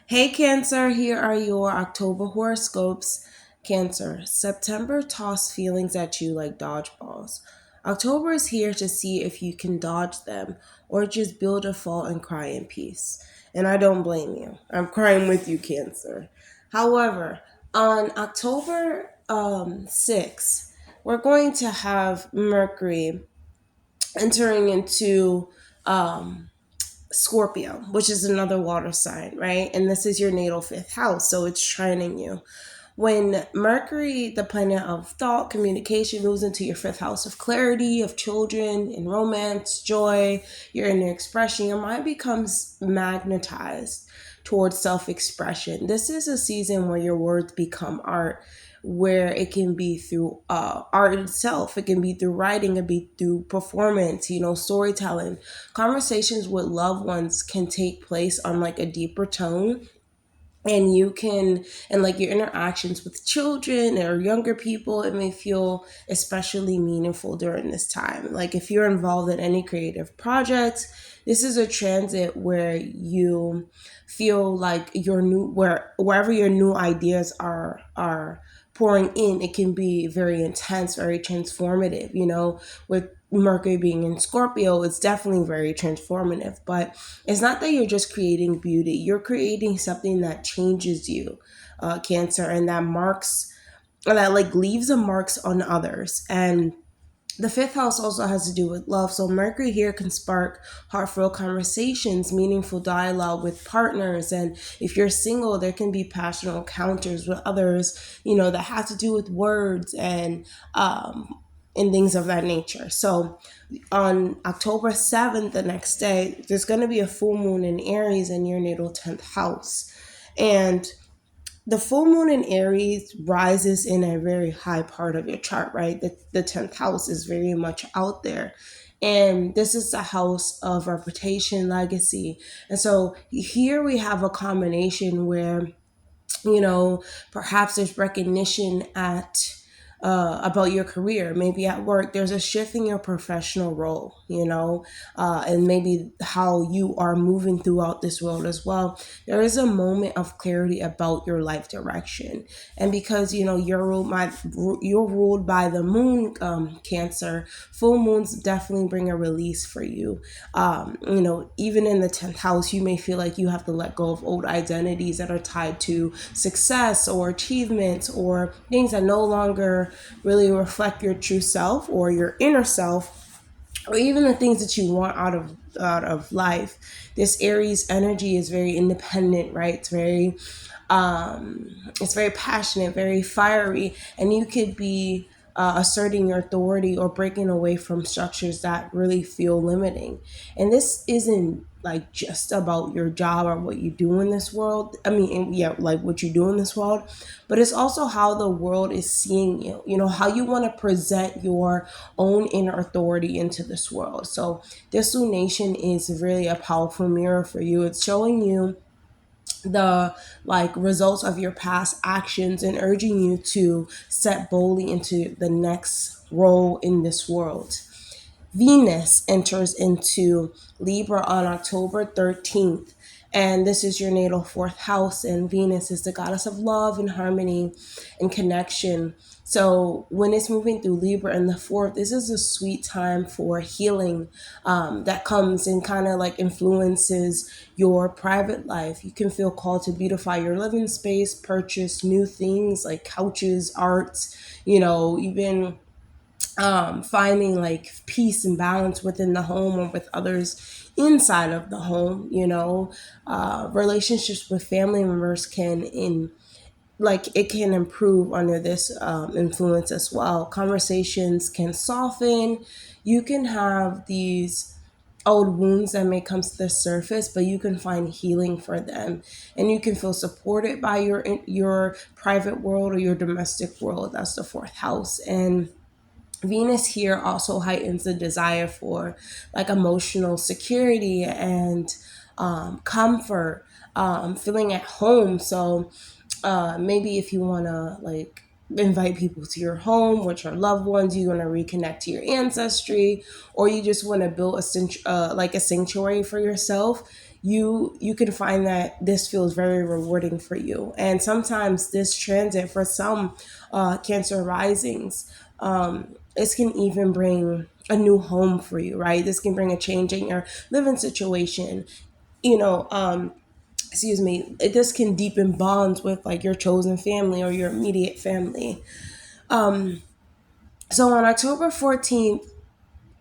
Hey Cancer, here are your October horoscopes. Cancer, September toss feelings at you like dodgeballs. October is here to see if you can dodge them or just build a fall and cry in peace. And I don't blame you. I'm crying with you, Cancer. However, on October 6th, we're going to have Mercury entering into Scorpio, which is another water sign, right? And this is your natal fifth house, so it's trining you. When Mercury, the planet of thought, communication, moves into your fifth house of clarity, of children, and romance, joy, your inner expression, your mind becomes magnetized towards self expression. This is a season where your words become art, where it can be through art itself, it can be through writing, it can be through performance, storytelling. Conversations with loved ones can take place on like a deeper tone, and you can, and like your interactions with children or younger people, it may feel especially meaningful during this time. Like if you're involved in any creative projects, this is a transit where you feel like your new, wherever your new ideas are pouring in, it can be very intense, very transformative. With Mercury being in Scorpio, it's definitely very transformative. But it's not that you're just creating beauty, you're creating something that changes you, Cancer, and that like leaves a marks on others. And the fifth house also has to do with love. So Mercury here can spark heartfelt conversations, meaningful dialogue with partners. And if you're single, there can be passionate encounters with others, that have to do with words and things of that nature. So on October 7th, the next day, there's going to be a full moon in Aries in your natal 10th house. And the full moon in Aries rises in a very high part of your chart, right? The 10th house is very much out there. And this is the house of reputation, legacy. And so here we have a combination where, perhaps there's recognition about your career. Maybe at work, there's a shift in your professional role, and maybe how you are moving throughout this world as well. There is a moment of clarity about your life direction. And because, you're ruled by the moon, Cancer, full moons definitely bring a release for you. Even in the 10th house, you may feel like you have to let go of old identities that are tied to success or achievements or things that no longer really reflect your true self or your inner self, or even the things that you want out of life. This Aries energy is very independent, right? It's very passionate, very fiery, and you could be asserting your authority or breaking away from structures that really feel limiting. And this isn't like just about your job or what you do in this world. I mean, yeah, like what you do in this world, but it's also how the world is seeing you, how you want to present your own inner authority into this world. So this lunation is really a powerful mirror for you. It's showing you the like results of your past actions and urging you to step boldly into the next role in this world. Venus enters into Libra on October 13th. And this is your natal fourth house. And Venus is the goddess of love and harmony and connection. So when it's moving through Libra in the fourth, this is a sweet time for healing, that comes and kind of like influences your private life. You can feel called to beautify your living space, purchase new things like couches, arts, even finding like peace and balance within the home or with others inside of the home. Relationships with family members can improve under this influence as well. Conversations can soften. You can have these old wounds that may come to the surface, but you can find healing for them, and you can feel supported by your private world or your domestic world. That's the fourth house. And Venus here also heightens the desire for like emotional security and comfort, feeling at home. So maybe if you want to like invite people to your home, which are loved ones, you want to reconnect to your ancestry, or you just want to build like a sanctuary for yourself, you can find that this feels very rewarding for you. And sometimes this transit for some Cancer risings, this can even bring a new home for you, right? This can bring a change in your living situation. You know, excuse me, this can deepen bonds with like your chosen family or your immediate family. So on October 14th,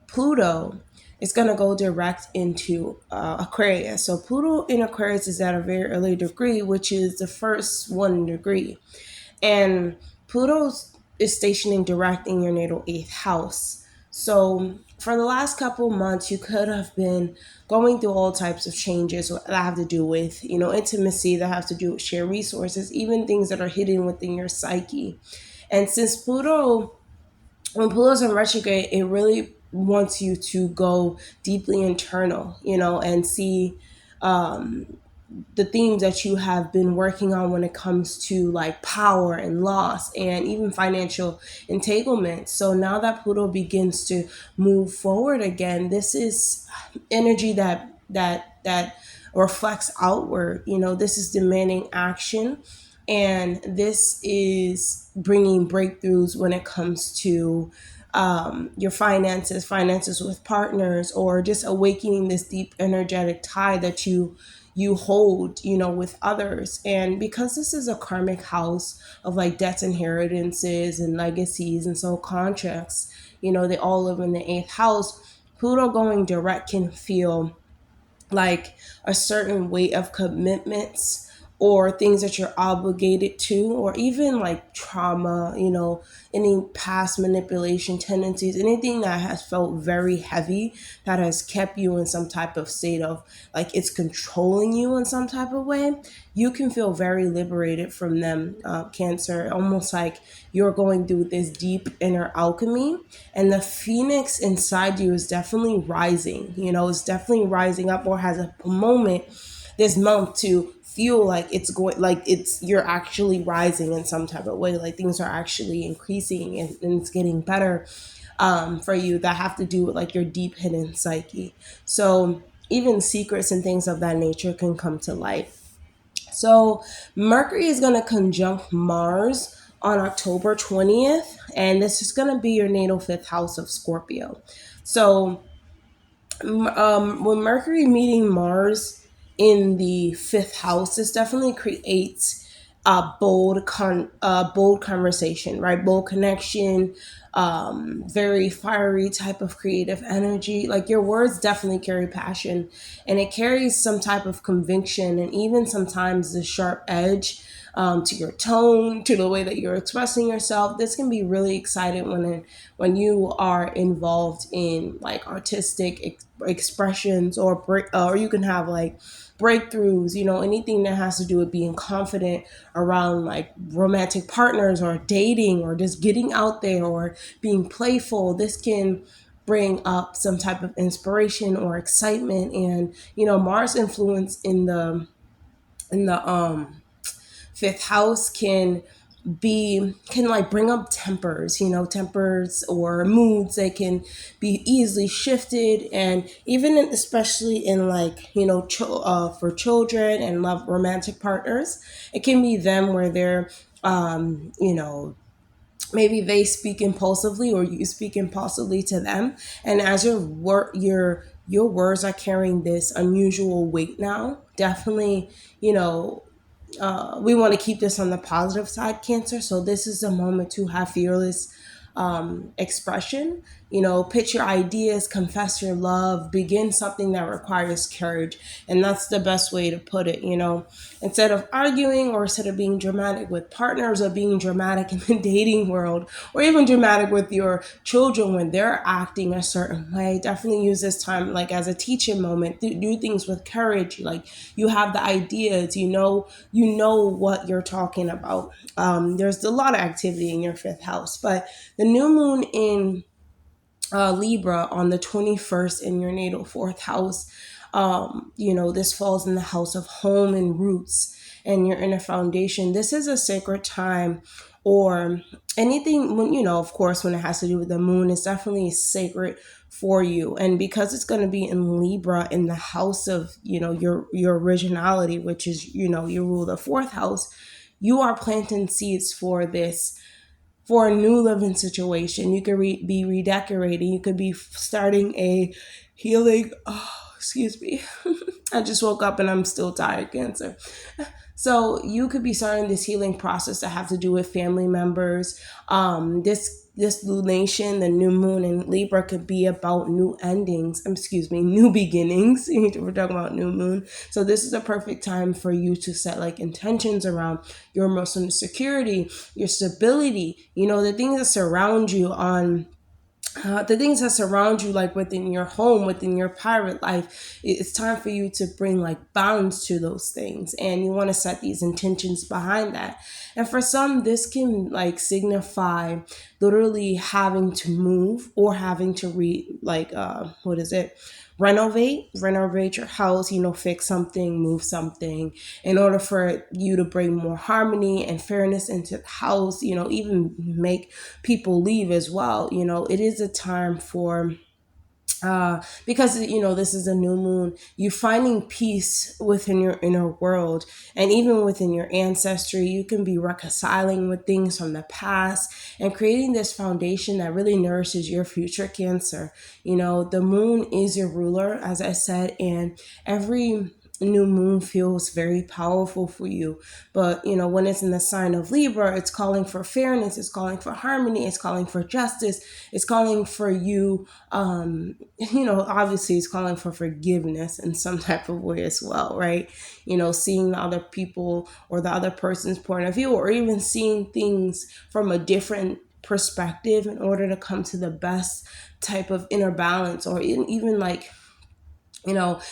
Pluto is going to go direct into Aquarius. So Pluto in Aquarius is at a very early degree, which is the first 1 degree. And Pluto is stationing direct in your natal eighth house. So for the last couple months, you could have been going through all types of changes that have to do with, intimacy, that have to do with shared resources, even things that are hidden within your psyche. And since when Pluto's in retrograde, it really wants you to go deeply internal, and see the themes that you have been working on when it comes to like power and loss and even financial entanglement. So now that Pluto begins to move forward again, this is energy that reflects outward. This is demanding action, and this is bringing breakthroughs when it comes to your finances with partners, or just awakening this deep energetic tie that you hold, with others. And because this is a karmic house of like debts, inheritances, and legacies, and so contracts, they all live in the eighth house. Pluto going direct can feel like a certain weight of commitments or things that you're obligated to, or even like trauma, any past manipulation tendencies, anything that has felt very heavy, that has kept you in some type of state of like it's controlling you in some type of way. You can feel very liberated from them, Cancer, almost like you're going through this deep inner alchemy, and the phoenix inside you is definitely rising. It's definitely rising up, or has a moment this month to feel like it's going, like you're actually rising in some type of way, like things are actually increasing, and it's getting better for you, that have to do with like your deep hidden psyche. So even secrets and things of that nature can come to light. So Mercury is going to conjunct Mars on October 20th, and this is going to be your natal fifth house of Scorpio. So when Mercury meeting Mars in the fifth house, this definitely creates a bold conversation, right? Bold connection, very fiery type of creative energy. Like your words definitely carry passion, and it carries some type of conviction, and even sometimes the sharp edge to your tone, to the way that you're expressing yourself. This can be really exciting when you are involved in like artistic expressions, or you can have like breakthroughs, anything that has to do with being confident around like romantic partners, or dating, or just getting out there, or being playful. This can bring up some type of inspiration or excitement. And Mars influence in the fifth house can like bring up tempers or moods that can be easily shifted. And even especially in like for children and love romantic partners, it can be them where they're maybe they speak impulsively, or you speak impulsively to them. And as your words are carrying this unusual weight now, definitely, we want to keep this on the positive side, Cancer. So this is a moment to have fearless expression. Pitch your ideas, confess your love, begin something that requires courage. And that's the best way to put it. Instead of arguing, or instead of being dramatic with partners, or being dramatic in the dating world, or even dramatic with your children when they're acting a certain way, definitely use this time like as a teaching moment. Do things with courage. Like you have the ideas, you know what you're talking about. There's a lot of activity in your fifth house, but the new moon in Libra on the 21st in your natal fourth house, this falls in the house of home and roots. and your inner foundation, this is a sacred time. Or anything, when, of course, when it has to do with the moon, it's definitely sacred for you. And because it's going to be in Libra, in the house of, your originality, which is, you rule the fourth house, you are planting seeds for this, for a new living situation. You could be redecorating. You could be starting a healing. Oh, excuse me. I just woke up and I'm still tired, Cancer. So you could be starting this healing process that have to do with family members. This lunation, the new moon in Libra, could be about new endings. Excuse me, new beginnings. We're talking about new moon. So this is a perfect time for you to set like intentions around your emotional security, your stability. The things that surround you on the things that surround you, like within your home, within your private life. It's time for you to bring like balance to those things, and you want to set these intentions behind that. And for some, this can like signify literally having to move or having to what is it, renovate your house, fix something, move something, in order for you to bring more harmony and fairness into the house, even make people leave as well. It is a time for because this is a new moon, you finding peace within your inner world, and even within your ancestry. You can be reconciling with things from the past and creating this foundation that really nourishes your future, Cancer. The moon is your ruler, as I said, and every new moon feels very powerful for you. But when it's in the sign of Libra, it's calling for fairness, it's calling for harmony, it's calling for justice, it's calling for you, obviously it's calling for forgiveness in some type of way as well, right? Seeing the other people or the other person's point of view, or even seeing things from a different perspective in order to come to the best type of inner balance, or even like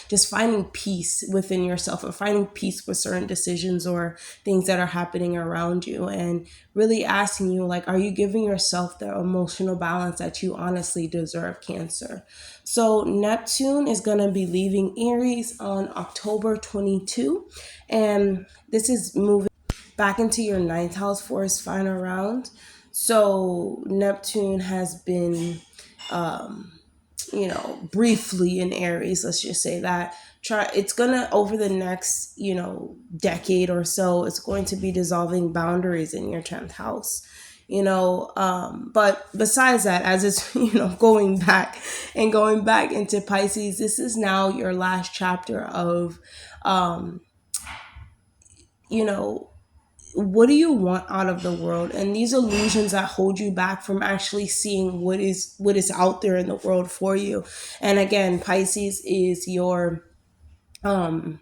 just finding peace within yourself, or finding peace with certain decisions or things that are happening around you, and really asking you, like, are you giving yourself the emotional balance that you honestly deserve, Cancer? So Neptune is going to be leaving Aries on October 22, and this is moving back into your ninth house for its final round. So Neptune has been briefly in Aries, let's just say that. It's gonna, over the next, decade or so, it's going to be dissolving boundaries in your 10th house. But besides that, as it's, going back into Pisces, this is now your last chapter of, you know, what do you want out of the world, and these illusions that hold you back from actually seeing what is out there in the world for you. And again, um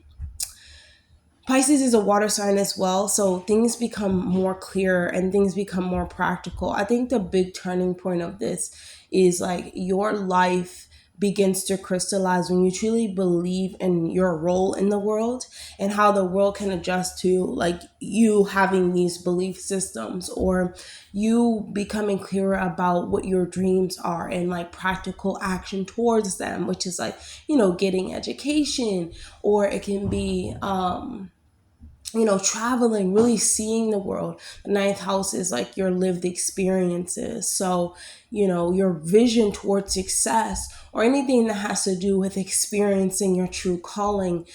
Pisces is a water sign as well, so things become more clear and things become more practical. I think the big turning point of this is like your life begins to crystallize when you truly believe in your role in the world, and how the world can adjust to like you having these belief systems, or you becoming clearer about what your dreams are and like practical action towards them, which is like, getting education, or it can be traveling, really seeing the world. The ninth house is like your lived experiences. So, your vision towards success, or anything that has to do with experiencing your true calling.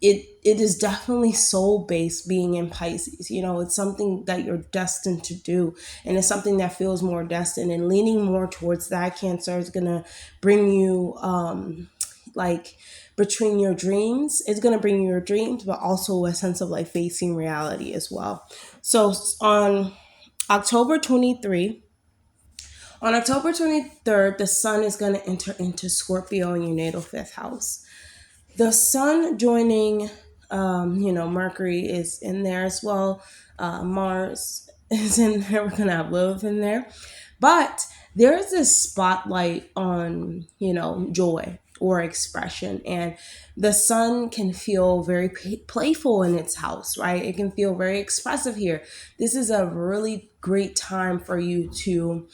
It is definitely soul based being in Pisces. It's something that you're destined to do, and it's something that feels more destined, and leaning more towards that, Cancer, is going to bring you, like, between your dreams. It's going to bring you your dreams, but also a sense of like facing reality as well. So on October 23, on October 23rd, the sun is going to enter into Scorpio in your natal fifth house. The sun joining, Mercury is in there as well. Mars is in there. We're going to have Lilith in there. But there's this spotlight on, joy or expression. And the sun can feel very playful in its house, right? It can feel very expressive here. This is a really great time for you to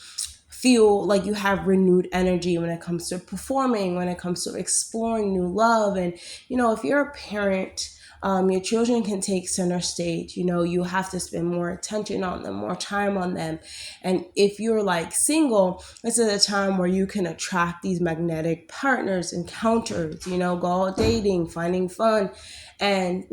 feel like you have renewed energy when it comes to performing, when it comes to exploring new love. And, if you're a parent, Your children can take center stage. You have to spend more attention on them, more time on them. And if you're like single, this is a time where you can attract these magnetic partners, encounters, go out dating, finding fun. And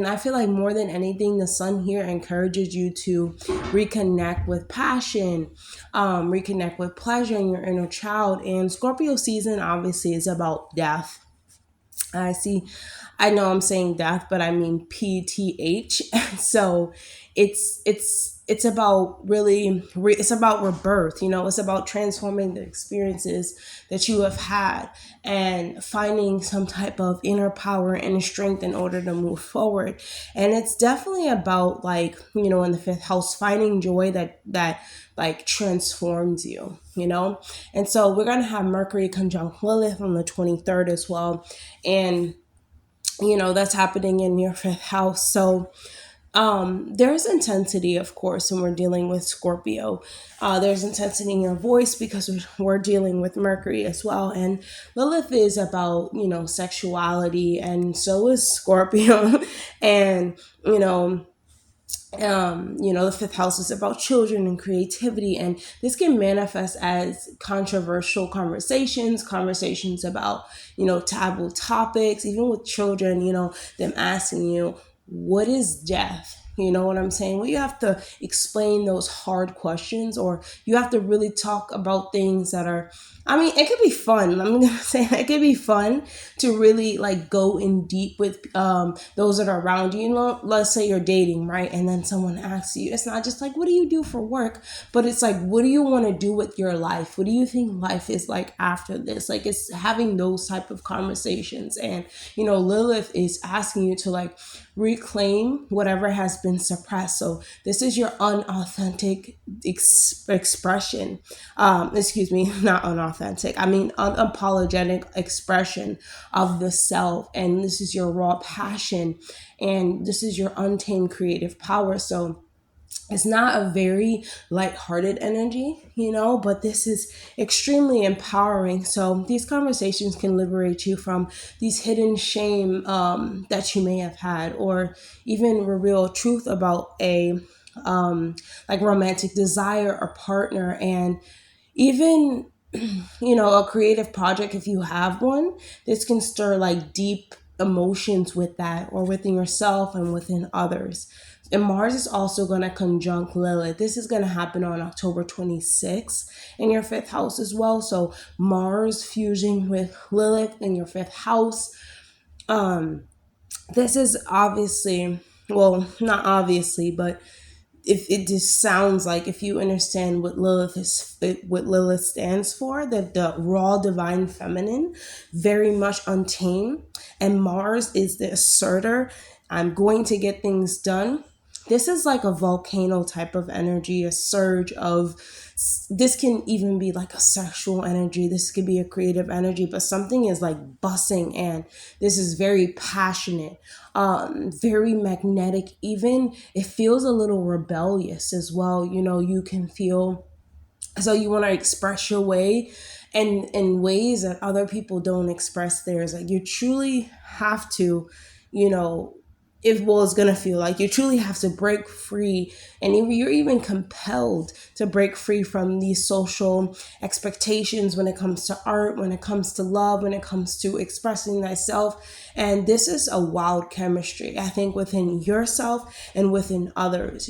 I feel like more than anything, the sun here encourages you to reconnect with passion, reconnect with pleasure in your inner child. And Scorpio season obviously is about death. I see. I know I'm saying death, but I mean PTH. So it's about it's about rebirth. It's about transforming the experiences that you have had and finding some type of inner power and strength in order to move forward. And it's definitely about, like, in the fifth house, finding joy that like transforms you. And so we're going to have Mercury conjunct Lilith on the 23rd as well. And that's happening in your fifth house. So there's intensity, of course, when we're dealing with Scorpio. There's intensity in your voice because we're dealing with Mercury as well. And Lilith is about, sexuality, and so is Scorpio. And, the fifth house is about children and creativity, and this can manifest as controversial conversations about, taboo topics, even with children, them asking you, what is death? You know what I'm saying? Well, you have to explain those hard questions, or you have to really talk about things that are, I mean, it could be fun. I'm going to say it could be fun to really like go in deep with those that are around you. Let's say you're dating, right? And then someone asks you, it's not just like, what do you do for work? But it's like, what do you want to do with your life? What do you think life is like after this? Like, it's having those type of conversations. And, Lilith is asking you to like reclaim whatever has been suppressed. So this is your unauthentic expression. Excuse me, not unauthentic. I mean, unapologetic expression of the self. And this is your raw passion. And this is your untamed creative power. So it's not a very lighthearted energy, but this is extremely empowering. So these conversations can liberate you from these hidden shame that you may have had, or even reveal truth about a like romantic desire or partner. And even a creative project, if you have one, this can stir like deep emotions with that, or within yourself and within others. And Mars is also going to conjunct Lilith. This is going to happen on October 26th in your fifth house as well. So Mars fusing with Lilith in your fifth house. This is obviously, well, not obviously, but if it just sounds like, if you understand what Lilith stands for, that the raw divine feminine, very much untamed, and Mars is the asserter. I'm going to get things done. This is like a volcano type of energy, a surge of, this can even be like a sexual energy. This could be a creative energy, but something is like bussing, and this is very passionate, very magnetic. Even it feels a little rebellious as well. You can feel, so you want to express your way and in ways that other people don't express theirs. Like, you truly have to, you know, if well, it's gonna feel like you truly have to break free, and you're even compelled to break free from these social expectations when it comes to art, when it comes to love, when it comes to expressing thyself. And this is a wild chemistry, I think, within yourself and within others.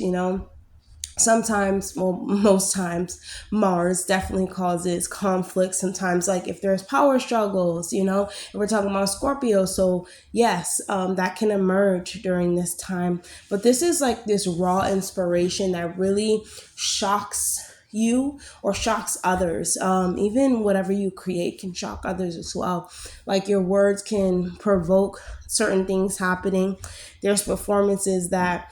Sometimes, well, most times, Mars definitely causes conflict. Sometimes, like if there's power struggles, if we're talking about Scorpio. So yes, that can emerge during this time. But this is like this raw inspiration that really shocks you or shocks others. Even whatever you create can shock others as well. Like, your words can provoke certain things happening. There's performances that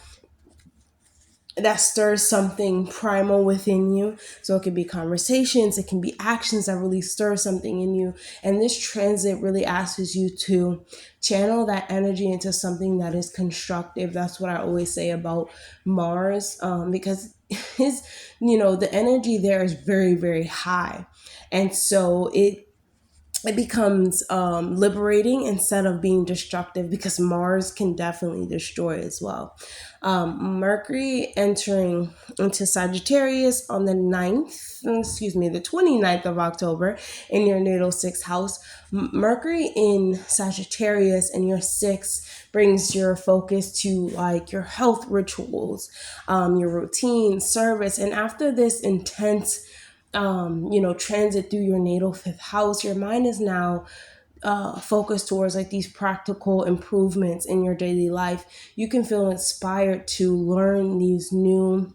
stirs something primal within you. So it can be conversations, it can be actions that really stir something in you. And this transit really asks you to channel that energy into something that is constructive. That's what I always say about Mars, because the energy there is very, very high. And so it becomes liberating instead of being destructive, because Mars can definitely destroy as well. Mercury entering into Sagittarius on the 29th of October in your natal sixth house. Mercury in Sagittarius in your sixth brings your focus to like your health rituals, your routine, service. And after this intense transit through your natal fifth house, your mind is now focused towards like these practical improvements in your daily life. You can feel inspired to learn these new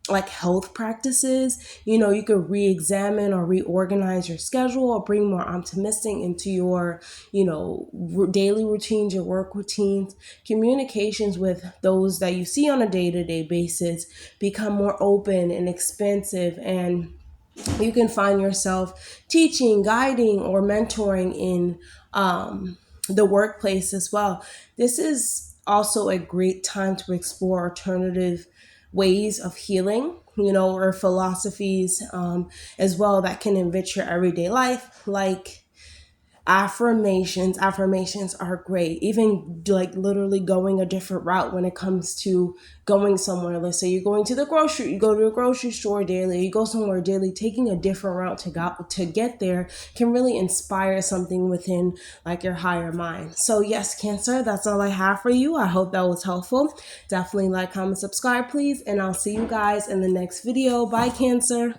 like health practices. You could re-examine or reorganize your schedule or bring more optimistic into your daily routines, your work routines. Communications with those that you see on a day-to-day basis become more open and expansive, and you can find yourself teaching, guiding, or mentoring in the workplace as well. This is also a great time to explore alternative ways of healing, or philosophies as well that can enrich your everyday life, like affirmations are great. Even like literally going a different route when it comes to going somewhere. Let's say you go to the grocery store daily, you go somewhere daily. Taking a different route to get there can really inspire something within like your higher mind. So yes, Cancer, that's all I have for you. I hope that was helpful. Definitely like, comment, subscribe, please, and I'll see you guys in the next video. Bye, Cancer.